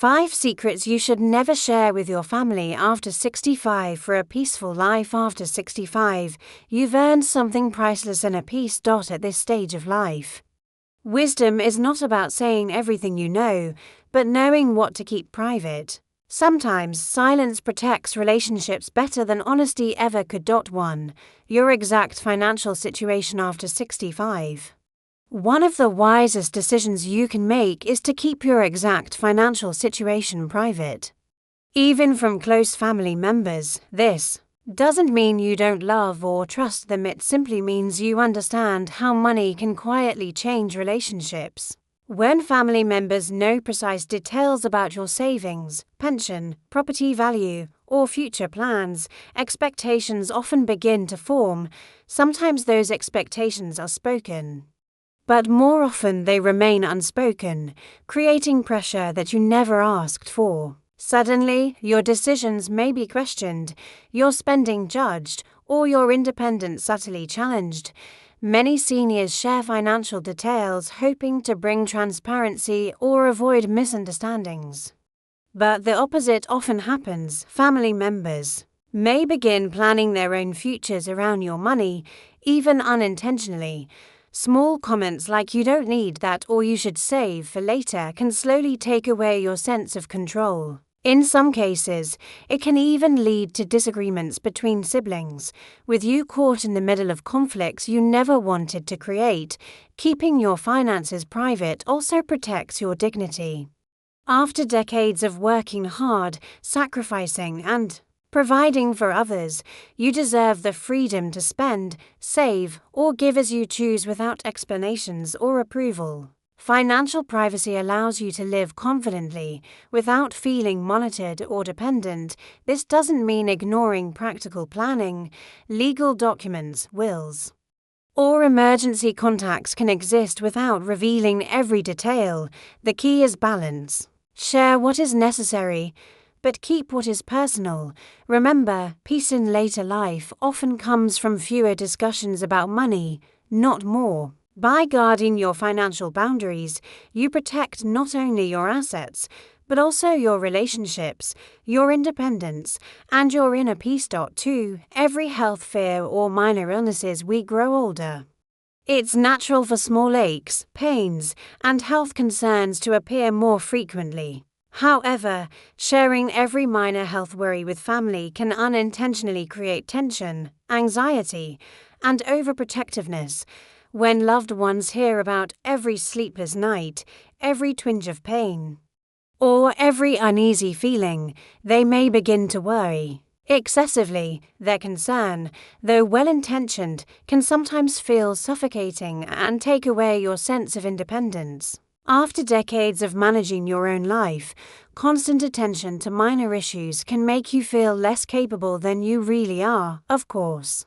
5 secrets you should never share with your family after 65. For a peaceful life after 65, you've earned something priceless and a peace. At this stage of life, wisdom is not about saying everything you know, but knowing what to keep private. Sometimes silence protects relationships better than honesty ever could. 1. Your exact financial situation after 65. One of the wisest decisions you can make is to keep your exact financial situation private. Even from close family members, this doesn't mean you don't love or trust them. It simply means you understand how money can quietly change relationships. When family members know precise details about your savings, pension, property value, or future plans, expectations often begin to form. Sometimes those expectations are spoken, but more often they remain unspoken, creating pressure that you never asked for. Suddenly, your decisions may be questioned, your spending judged, or your independence subtly challenged. Many seniors share financial details hoping to bring transparency or avoid misunderstandings. But the opposite often happens. Family members may begin planning their own futures around your money, even unintentionally. Small comments like "you don't need that" or "you should save for later" can slowly take away your sense of control. In some cases, it can even lead to disagreements between siblings, with you caught in the middle of conflicts you never wanted to create. Keeping your finances private also protects your dignity. After decades of working hard, sacrificing, and providing for others, you deserve the freedom to spend, save, or give as you choose without explanations or approval. Financial privacy allows you to live confidently, without feeling monitored or dependent. This doesn't mean ignoring practical planning. Legal documents, wills, or emergency contacts can exist without revealing every detail. The key is balance. Share what is necessary, but keep what is personal. Remember, peace in later life often comes from fewer discussions about money, not more. By guarding your financial boundaries, you protect not only your assets, but also your relationships, your independence, and your inner peace. 2. Every health fear or minor illnesses. We grow older. It's natural for small aches, pains, and health concerns to appear more frequently. However, sharing every minor health worry with family can unintentionally create tension, anxiety, and overprotectiveness. When loved ones hear about every sleepless night, every twinge of pain, or every uneasy feeling, they may begin to worry excessively. Their concern, though well-intentioned, can sometimes feel suffocating and take away your sense of independence. After decades of managing your own life, constant attention to minor issues can make you feel less capable than you really are. Of course,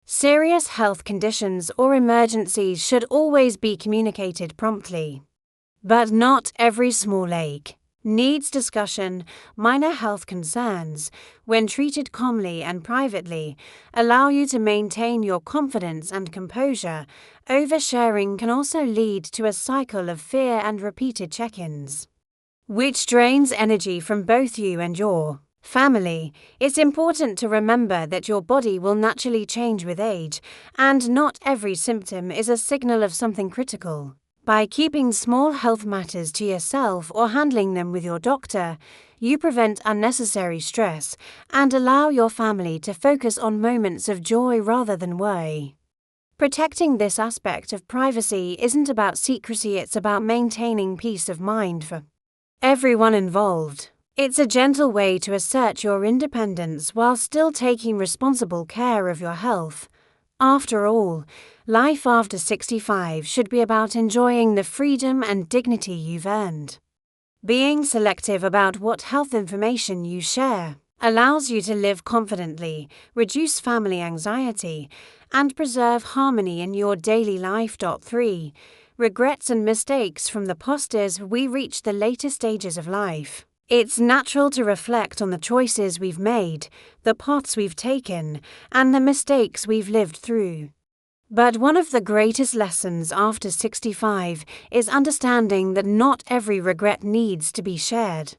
serious health conditions or emergencies should always be communicated promptly. But not every small ache needs discussion. Minor health concerns, when treated calmly and privately, allow you to maintain your confidence and composure. Oversharing can also lead to a cycle of fear and repeated check-ins, which drains energy from both you and your family. It's important to remember that your body will naturally change with age, and not every symptom is a signal of something critical. By keeping small health matters to yourself or handling them with your doctor, you prevent unnecessary stress and allow your family to focus on moments of joy rather than worry. Protecting this aspect of privacy isn't about secrecy, it's about maintaining peace of mind for everyone involved. It's a gentle way to assert your independence while still taking responsible care of your health. After all, life after 65 should be about enjoying the freedom and dignity you've earned. Being selective about what health information you share allows you to live confidently, reduce family anxiety, and preserve harmony in your daily life. 3. Regrets and mistakes. From the past as we reach the later stages of life, it's natural to reflect on the choices we've made, the paths we've taken, and the mistakes we've lived through. But one of the greatest lessons after 65 is understanding that not every regret needs to be shared.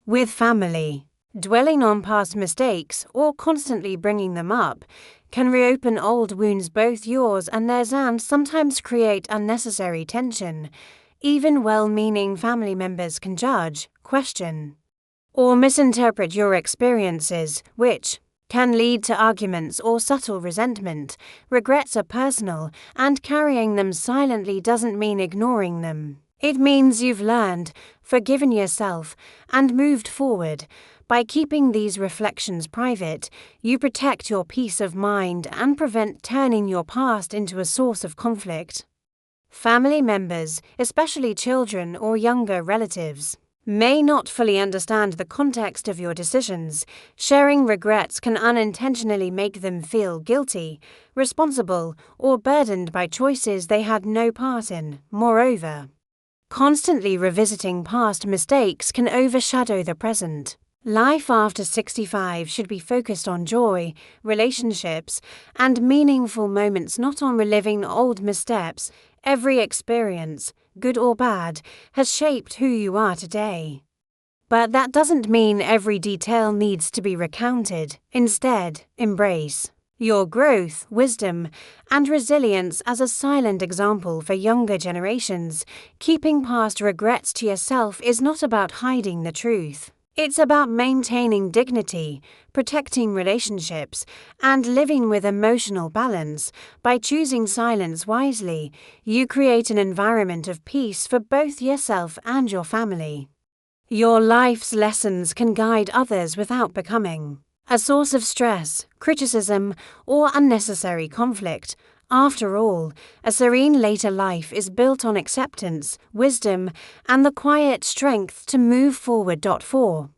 With family, dwelling on past mistakes or constantly bringing them up can reopen old wounds, both yours and theirs, and sometimes create unnecessary tension. Even well-meaning family members can judge, question, or misinterpret your experiences, which can lead to arguments or subtle resentment. Regrets are personal, and carrying them silently doesn't mean ignoring them. It means you've learned, forgiven yourself, and moved forward. By keeping these reflections private, you protect your peace of mind and prevent turning your past into a source of conflict. Family members, especially children or younger relatives, may not fully understand the context of your decisions. Sharing regrets can unintentionally make them feel guilty, responsible, or burdened by choices they had no part in. Moreover, constantly revisiting past mistakes can overshadow the present. Life after 65 should be focused on joy, relationships, and meaningful moments, not on reliving old missteps. Every experience, good or bad, has shaped who you are today. But that doesn't mean every detail needs to be recounted. Instead, embrace your growth, wisdom, and resilience as a silent example for younger generations. Keeping past regrets to yourself is not about hiding the truth. It's about maintaining dignity, protecting relationships, and living with emotional balance. By choosing silence wisely, you create an environment of peace for both yourself and your family. Your life's lessons can guide others without becoming a source of stress, criticism, or unnecessary conflict. After all, a serene later life is built on acceptance, wisdom, and the quiet strength to move forward. 4.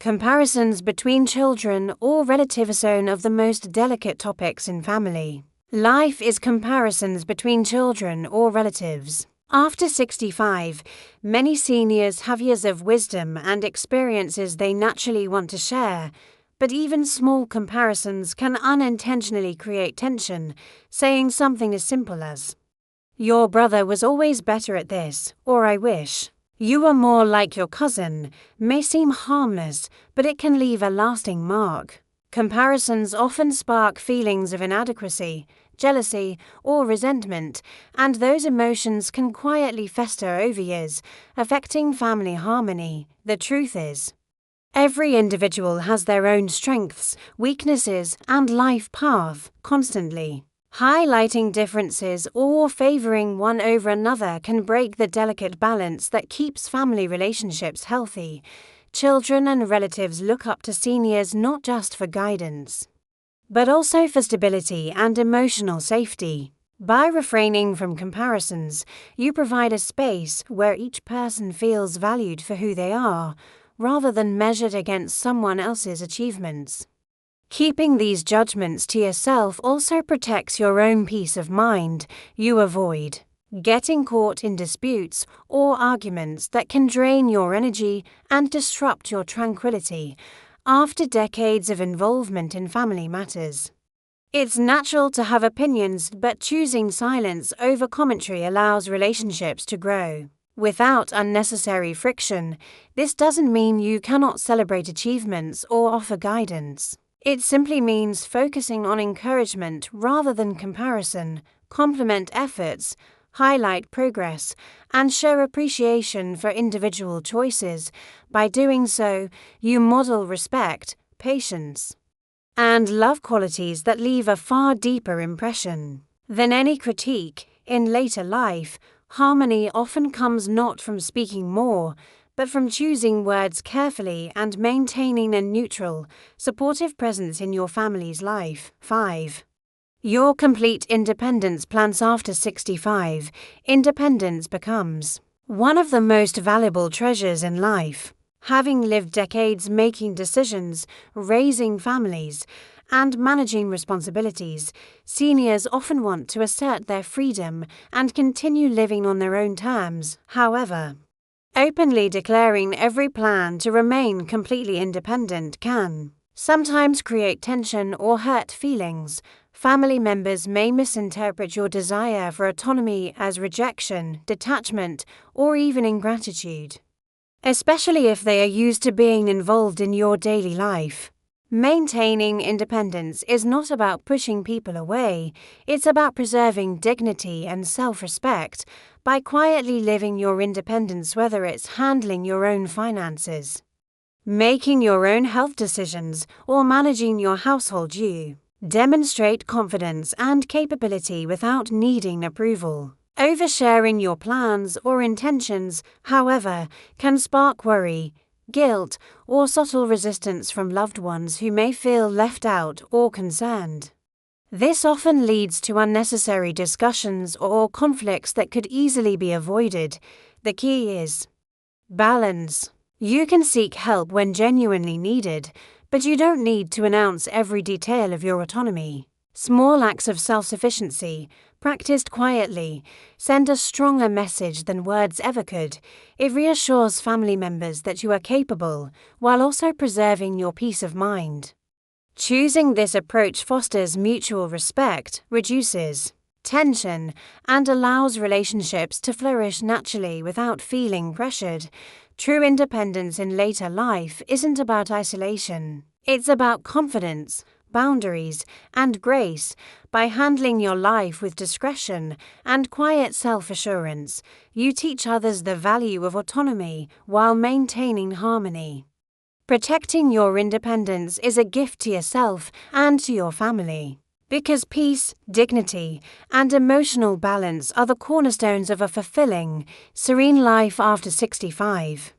Comparisons between children or relatives are one of the most delicate topics in family life. Is comparisons between children or relatives. After 65, many seniors have years of wisdom and experiences they naturally want to share. But even small comparisons can unintentionally create tension. Saying something as simple as, "Your brother was always better at this," or "I wish you were more like your cousin," may seem harmless, but it can leave a lasting mark. Comparisons often spark feelings of inadequacy, jealousy, or resentment, and those emotions can quietly fester over years, affecting family harmony. The truth is, every individual has their own strengths, weaknesses, and life path. Constantly highlighting differences or favoring one over another can break the delicate balance that keeps family relationships healthy. Children and relatives look up to seniors not just for guidance, but also for stability and emotional safety. By refraining from comparisons, you provide a space where each person feels valued for who they are, rather than measured against someone else's achievements. Keeping these judgments to yourself also protects your own peace of mind. You avoid getting caught in disputes or arguments that can drain your energy and disrupt your tranquility. After decades of involvement in family matters, it's natural to have opinions, but choosing silence over commentary allows relationships to grow without unnecessary friction. This doesn't mean you cannot celebrate achievements or offer guidance. It simply means focusing on encouragement rather than comparison. Compliment efforts, highlight progress, and show appreciation for individual choices. By doing so, you model respect, patience, and love, qualities that leave a far deeper impression than any critique. In later life, harmony often comes not from speaking more, but from choosing words carefully and maintaining a neutral, supportive presence in your family's life. 5. Your complete independence plans. After 65, independence becomes one of the most valuable treasures in life. Having lived decades making decisions, raising families, and managing responsibilities, seniors often want to assert their freedom and continue living on their own terms. However, openly declaring every plan to remain completely independent can sometimes create tension or hurt feelings. Family members may misinterpret your desire for autonomy as rejection, detachment, or even ingratitude. especially if they are used to being involved in your daily life. Maintaining independence is not about pushing people away, it's about preserving dignity and self-respect by quietly living your independence, whether it's handling your own finances, making your own health decisions, or managing your household. You demonstrate confidence and capability without needing approval. Oversharing your plans or intentions, however, can spark worry, guilt, or subtle resistance from loved ones who may feel left out or concerned. This often leads to unnecessary discussions or conflicts that could easily be avoided. The key is balance. You can seek help when genuinely needed, but you don't need to announce every detail of your autonomy. Small acts of self-sufficiency, practiced quietly, send a stronger message than words ever could. It reassures family members that you are capable, while also preserving your peace of mind. Choosing this approach fosters mutual respect, reduces tension, and allows relationships to flourish naturally without feeling pressured. True independence in later life isn't about isolation. It's about confidence, boundaries, and grace. By handling your life with discretion and quiet self-assurance, you teach others the value of autonomy while maintaining harmony. Protecting your independence is a gift to yourself and to your family, because peace, dignity, and emotional balance are the cornerstones of a fulfilling, serene life after 65.